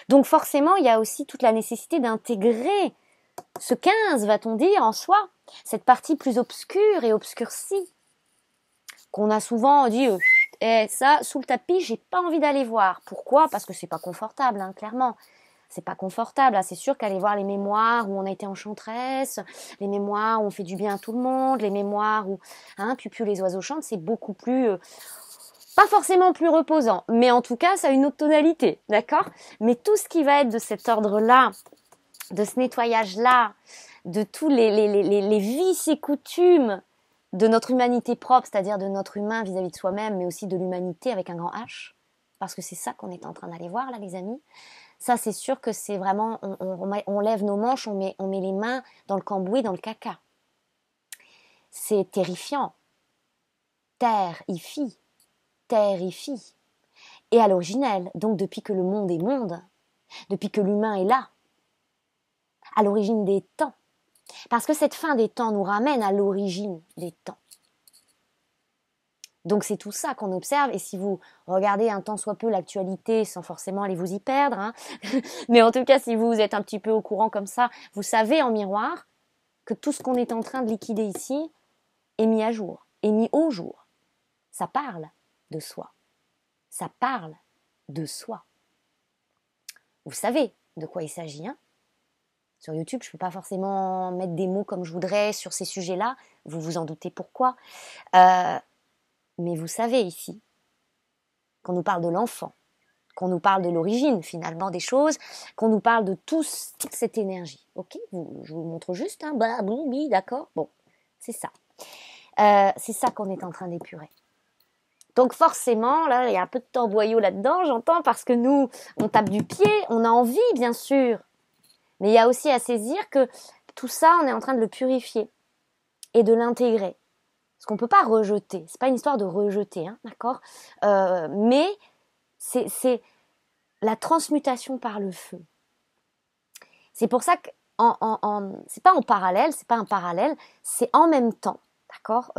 Donc forcément, il y a aussi toute la nécessité d'intégrer ce 15, va-t-on dire, en soi, cette partie plus obscure et obscurcie, qu'on a souvent dit, ça, sous le tapis, j'ai pas envie d'aller voir. Pourquoi? Parce que c'est pas confortable, hein, clairement. C'est pas confortable, hein. C'est sûr qu'aller voir les mémoires où on a été enchanteresse, les mémoires où on fait du bien à tout le monde, les mémoires où, hein, Piu les oiseaux chantent, c'est beaucoup plus... pas forcément plus reposant, mais en tout cas, ça a une autre tonalité, d'accord? Mais tout ce qui va être de cet ordre-là, de ce nettoyage-là, de tous les vices et coutumes de notre humanité propre, c'est-à-dire de notre humain vis-à-vis de soi-même, mais aussi de l'humanité avec un grand H, parce que c'est ça qu'on est en train d'aller voir, là, les amis. Ça, c'est sûr que c'est vraiment, on lève nos manches, on met les mains dans le cambouis, dans le caca. C'est terrifiant. Terrifie. Et à l'originel, donc depuis que le monde est monde, depuis que l'humain est là, à l'origine des temps. Parce que cette fin des temps nous ramène à l'origine des temps. Donc c'est tout ça qu'on observe, et si vous regardez un tant soit peu l'actualité, sans forcément aller vous y perdre, hein, mais en tout cas si vous êtes un petit peu au courant comme ça, vous savez en miroir que tout ce qu'on est en train de liquider ici est mis à jour, est mis au jour. Ça parle de soi. Ça parle de soi. Vous savez de quoi il s'agit, hein? Sur YouTube, je ne peux pas forcément mettre des mots comme je voudrais sur ces sujets-là. Vous vous en doutez pourquoi. Mais vous savez ici qu'on nous parle de l'enfant, qu'on nous parle de l'origine finalement des choses, qu'on nous parle de toute cette énergie. Ok, je vous montre juste, hein, oui, d'accord. Bon, c'est ça. C'est ça qu'on est en train d'épurer. Donc forcément, là, il y a un peu de tamboyau là-dedans, j'entends, parce que nous, on tape du pied, on a envie, bien sûr. Mais il y a aussi à saisir que tout ça, on est en train de le purifier et de l'intégrer. Parce qu'on ne peut pas rejeter. C'est pas une histoire de rejeter, hein, d'accord? Mais c'est la transmutation par le feu. C'est pour ça que c'est pas en parallèle, c'est pas un parallèle, c'est en même temps. d'accord,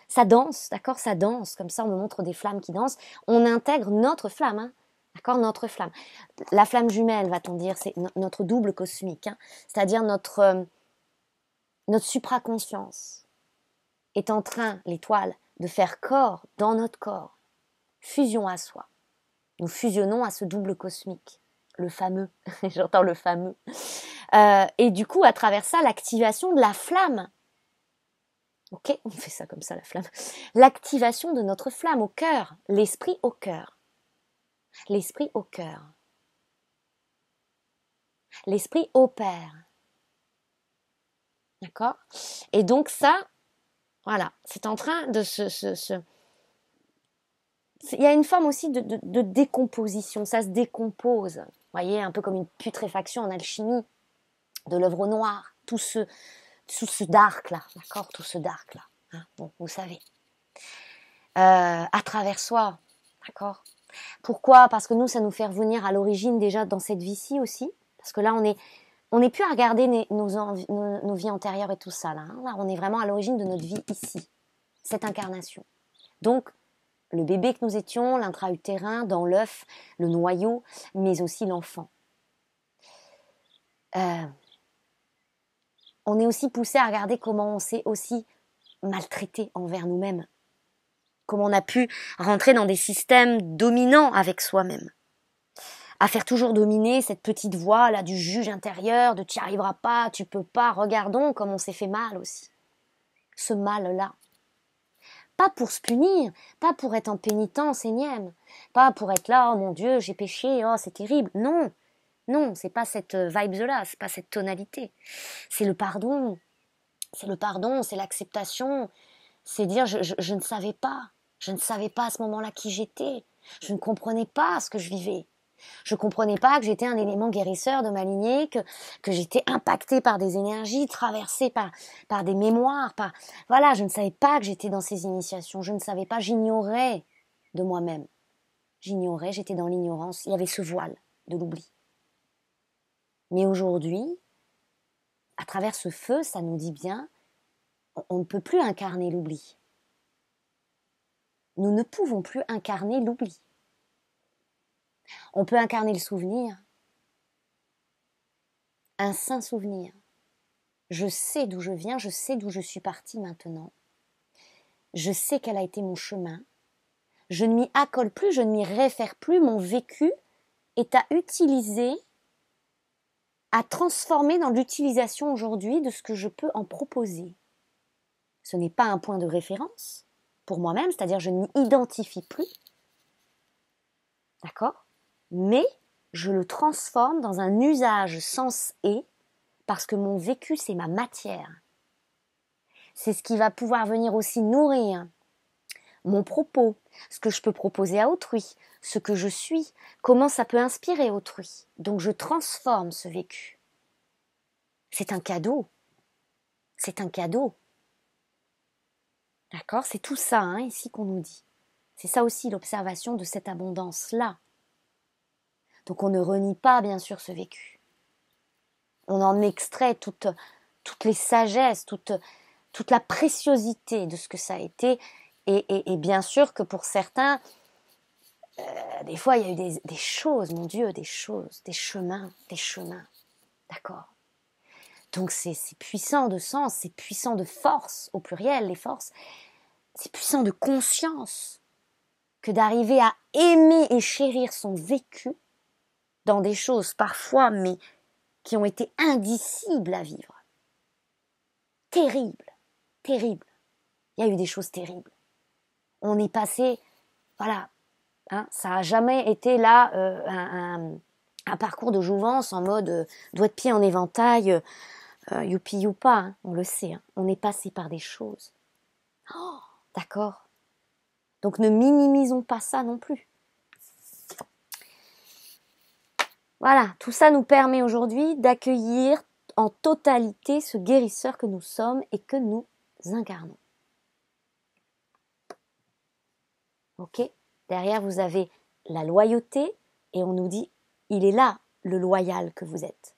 ça danse, d'accord, ça danse, comme ça on me montre des flammes qui dansent, on intègre notre flamme, hein, d'accord, notre flamme. La flamme jumelle, va-t-on dire, c'est notre double cosmique, hein, c'est-à-dire notre supraconscience est en train, l'étoile, de faire corps dans notre corps, fusion à soi. Nous fusionnons à ce double cosmique, le fameux, j'entends le fameux. Et du coup, à travers ça, l'activation de la flamme. Ok, on fait ça comme ça, la flamme. L'activation de notre flamme au cœur, l'esprit au cœur. L'esprit au cœur. L'esprit opère. D'accord? Et donc ça, voilà, c'est en train de il y a une forme aussi de décomposition, ça se décompose. Vous voyez, un peu comme une putréfaction en alchimie de l'œuvre au noir, tout ce dark-là, d'accord? Tout ce dark-là, hein, bon, vous savez. À travers soi, d'accord? Pourquoi? Parce que nous, ça nous fait revenir à l'origine déjà dans cette vie-ci aussi. Parce que là, on n'est plus à regarder nos vies antérieures et tout ça. Là, hein. Là, on est vraiment à l'origine de notre vie ici, cette incarnation. Donc, le bébé que nous étions, l'intra-utérin, dans l'œuf, le noyau, mais aussi l'enfant. On est aussi poussé à regarder comment on s'est aussi maltraité envers nous-mêmes. Comment on a pu rentrer dans des systèmes dominants avec soi-même. À faire toujours dominer cette petite voix là du juge intérieur, de tu n'y arriveras pas, tu peux pas, regardons comme on s'est fait mal aussi. Ce mal-là. Pas pour se punir, pas pour être en pénitence énième, pas pour être là, oh mon Dieu, j'ai péché, oh c'est terrible. Non, non, c'est pas cette vibe-là, c'est pas cette tonalité. C'est le pardon, c'est l'acceptation, c'est dire je ne savais pas à ce moment-là qui j'étais, je ne comprenais pas ce que je vivais. Je comprenais pas que j'étais un élément guérisseur de ma lignée, que j'étais impactée par des énergies, traversée par des mémoires, voilà, je ne savais pas que j'étais dans ces initiations, je ne savais pas, j'ignorais de moi-même. J'ignorais, j'étais dans l'ignorance, il y avait ce voile de l'oubli. Mais aujourd'hui, à travers ce feu, ça nous dit bien, on ne peut plus incarner l'oubli. Nous ne pouvons plus incarner l'oubli. On peut incarner le souvenir, un saint souvenir. Je sais d'où je viens, je sais d'où je suis partie maintenant. Je sais quel a été mon chemin. Je ne m'y accole plus, je ne m'y réfère plus. Mon vécu est à utiliser, à transformer dans l'utilisation aujourd'hui de ce que je peux en proposer. Ce n'est pas un point de référence pour moi-même, c'est-à-dire je ne m'y identifie plus. D'accord ? Mais je le transforme dans un usage sens et parce que mon vécu, c'est ma matière. C'est ce qui va pouvoir venir aussi nourrir mon propos, ce que je peux proposer à autrui, ce que je suis, comment ça peut inspirer autrui. Donc je transforme ce vécu. C'est un cadeau. C'est un cadeau. D'accord ? C'est tout ça hein, ici qu'on nous dit. C'est ça aussi l'observation de cette abondance-là. Donc on ne renie pas bien sûr ce vécu. On en extrait toutes les sagesses, toute la préciosité de ce que ça a été. Et bien sûr que pour certains, des fois il y a eu des choses, mon Dieu, des choses, des chemins. D'accord ? Donc c'est puissant de sens, c'est puissant de force, au pluriel, les forces. C'est puissant de conscience que d'arriver à aimer et chérir son vécu dans des choses parfois, mais qui ont été indicibles à vivre. Terribles, terribles. Il y a eu des choses terribles. On est passé, voilà, hein, ça n'a jamais été là un parcours de jouvence en mode doigt de pied en éventail, youpi youpa, hein, on le sait, hein, on est passé par des choses. Oh, d'accord. Donc ne minimisons pas ça non plus. Voilà, tout ça nous permet aujourd'hui d'accueillir en totalité ce guérisseur que nous sommes et que nous incarnons. Ok ? Derrière, vous avez la loyauté et on nous dit, il est là le loyal que vous êtes.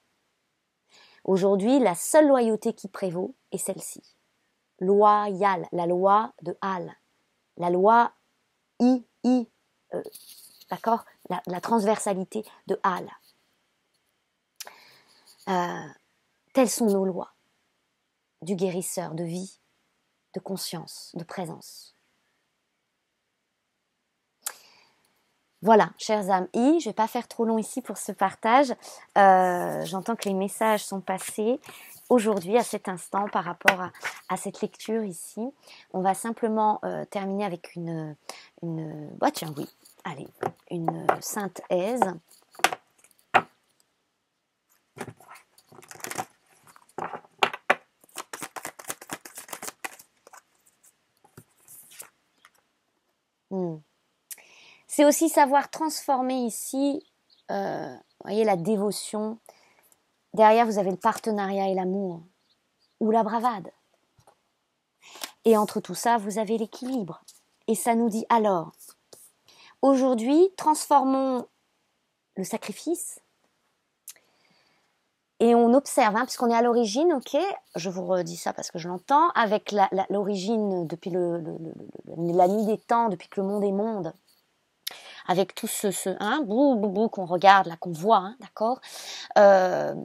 Aujourd'hui, la seule loyauté qui prévaut est celle-ci. loyal, la loi de Hal, la loi d'accord, la transversalité de Hal. Telles sont nos lois du guérisseur, de vie, de conscience, de présence. Voilà, chers âmes je ne vais pas faire trop long ici pour ce partage. J'entends que les messages sont passés aujourd'hui, à cet instant, par rapport à cette lecture ici. On va simplement terminer avec une sainte aise. C'est aussi savoir transformer ici, voyez, la dévotion. Derrière, vous avez le partenariat et l'amour, ou la bravade. Et entre tout ça, vous avez l'équilibre. Et ça nous dit alors, aujourd'hui, transformons le sacrifice. Et on observe, puisqu'on est à l'origine, ok, je vous redis ça parce que je l'entends, avec l'origine depuis la nuit des temps, depuis que le monde est monde, avec tout qu'on regarde, là, qu'on voit, d'accord, la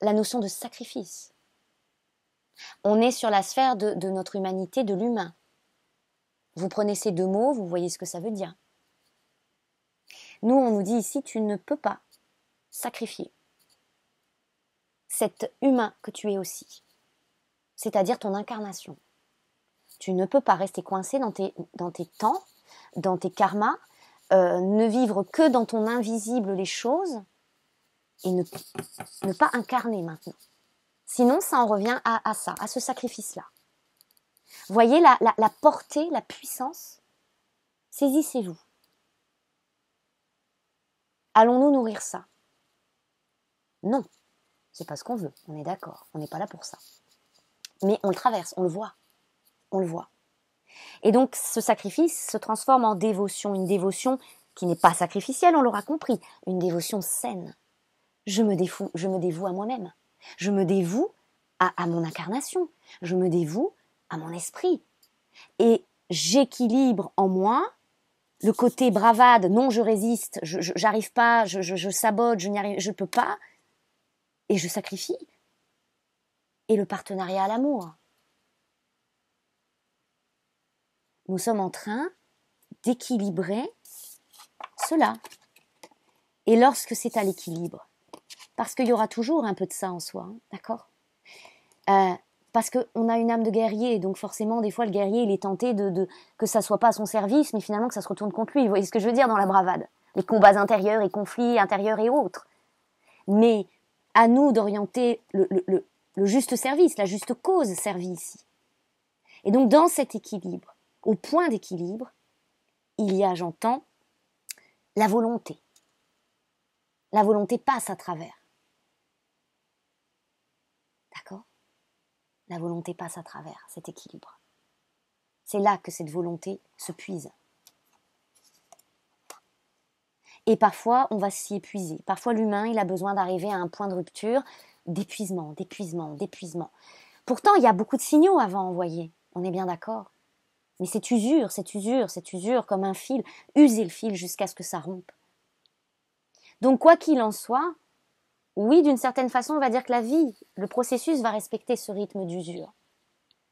notion de sacrifice. On est sur la sphère de notre humanité, de l'humain. Vous prenez ces deux mots, vous voyez ce que ça veut dire. Nous, on nous dit ici, tu ne peux pas sacrifier cet humain que tu es aussi, c'est-à-dire ton incarnation. Tu ne peux pas rester coincé dans tes temps, dans tes karmas, ne vivre que dans ton invisible les choses et ne pas incarner maintenant. Sinon, ça en revient à ça, à ce sacrifice-là. Voyez la portée, la puissance. Saisissez-vous. Allons-nous nourrir ça? Non, c'est pas ce qu'on veut, on est d'accord, on n'est pas là pour ça. Mais on le traverse, on le voit. Et donc, ce sacrifice se transforme en dévotion, une dévotion qui n'est pas sacrificielle, on l'aura compris, une dévotion saine. Je me dévoue à moi-même. Je me dévoue à mon incarnation. Je me dévoue à mon esprit. Et j'équilibre en moi le côté bravade, non, je résiste, j'arrive pas, je sabote, je n'y arrive, je peux pas, et je sacrifie. Et le partenariat à l'amour. Nous sommes en train d'équilibrer cela. Et lorsque c'est à l'équilibre, parce qu'il y aura toujours un peu de ça en soi, d'accord, parce qu'on a une âme de guerrier, donc forcément, des fois, le guerrier, il est tenté que ça soit pas à son service, mais finalement que ça se retourne contre lui. Vous voyez ce que je veux dire dans la bravade? Les combats intérieurs et conflits intérieurs et autres. Mais à nous d'orienter le juste service, la juste cause servie ici. Et donc, dans cet équilibre, au point d'équilibre, il y a, j'entends, la volonté. La volonté passe à travers. D'accord ? La volonté passe à travers cet équilibre. C'est là que cette volonté se puise. Et parfois, on va s'y épuiser. Parfois, l'humain, il a besoin d'arriver à un point de rupture, d'épuisement. Pourtant, il y a beaucoup de signaux avant envoyés. On est bien d'accord. Mais c'est usure comme un fil. User le fil jusqu'à ce que ça rompe. Donc, quoi qu'il en soit, oui, d'une certaine façon, on va dire que la vie, le processus va respecter ce rythme d'usure.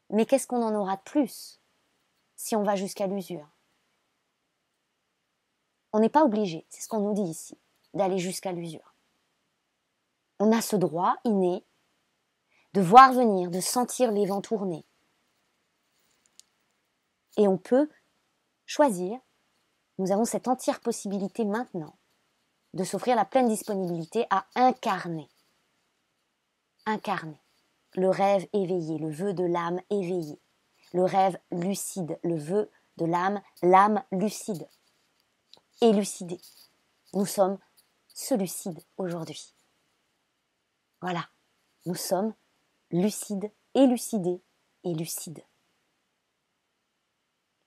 Mais qu'est-ce qu'on en aura de plus si on va jusqu'à l'usure? On n'est pas obligé, c'est ce qu'on nous dit ici, d'aller jusqu'à l'usure. On a ce droit inné de voir venir, de sentir les vents tourner. Et on peut choisir, nous avons cette entière possibilité maintenant, de s'offrir la pleine disponibilité à incarner. Incarner. Le rêve éveillé, le vœu de l'âme éveillée. Le rêve lucide, le vœu de l'âme lucide. Élucidé. Nous sommes ce lucide aujourd'hui. Voilà. Nous sommes lucides, élucidés et lucides.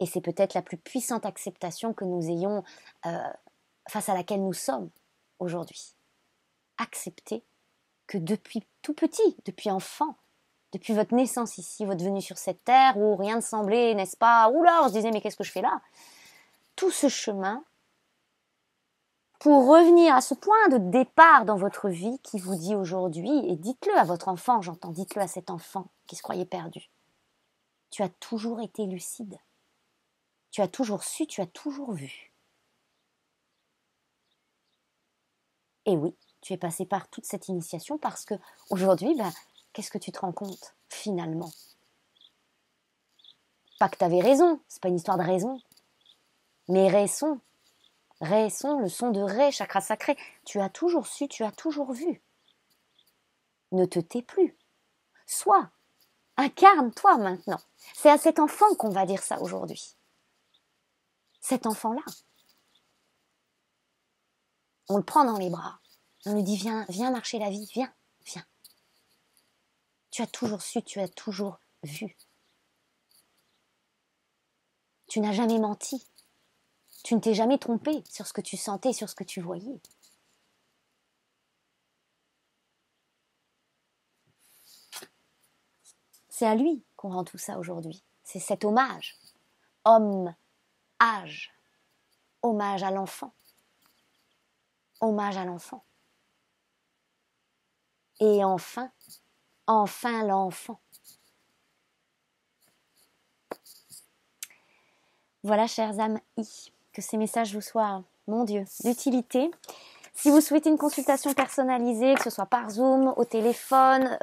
Et c'est peut-être la plus puissante acceptation que nous ayons face à laquelle nous sommes aujourd'hui. Accepter que depuis tout petit, depuis enfant, depuis votre naissance ici, votre venue sur cette terre, où rien ne semblait, n'est-ce pas, oula, on se disait, mais qu'est-ce que je fais là? Tout ce chemin pour revenir à ce point de départ dans votre vie qui vous dit aujourd'hui, et dites-le à votre enfant, j'entends, dites-le à cet enfant qui se croyait perdu. Tu as toujours été lucide. Tu as toujours su, tu as toujours vu. Et oui, tu es passé par toute cette initiation parce que aujourd'hui, qu'est-ce que tu te rends compte finalement? Pas que tu avais raison, c'est pas une histoire de raison, mais raison. Ré, son, le son de Ré, chakra sacré. Tu as toujours su, tu as toujours vu. Ne te tais plus. Sois. Incarne-toi maintenant. C'est à cet enfant qu'on va dire ça aujourd'hui. Cet enfant-là. On le prend dans les bras. On lui dit, viens, viens marcher la vie, viens, viens. Tu as toujours su, tu as toujours vu. Tu n'as jamais menti. Tu ne t'es jamais trompé sur ce que tu sentais, sur ce que tu voyais. C'est à lui qu'on rend tout ça aujourd'hui. C'est cet hommage. Homme-âge. Hommage à l'enfant. Hommage à l'enfant. Et enfin l'enfant. Voilà, chères âmes I, que ces messages vous soient, mon Dieu, d'utilité. Si vous souhaitez une consultation personnalisée, que ce soit par Zoom, au téléphone,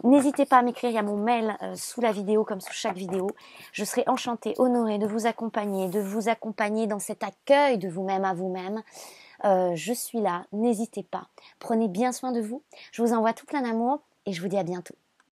n'hésitez pas à m'écrire, il y a mon mail sous la vidéo, comme sous chaque vidéo. Je serai enchantée, honorée de vous accompagner dans cet accueil de vous-même à vous-même. Je suis là, n'hésitez pas. Prenez bien soin de vous. Je vous envoie tout plein d'amour et je vous dis à bientôt.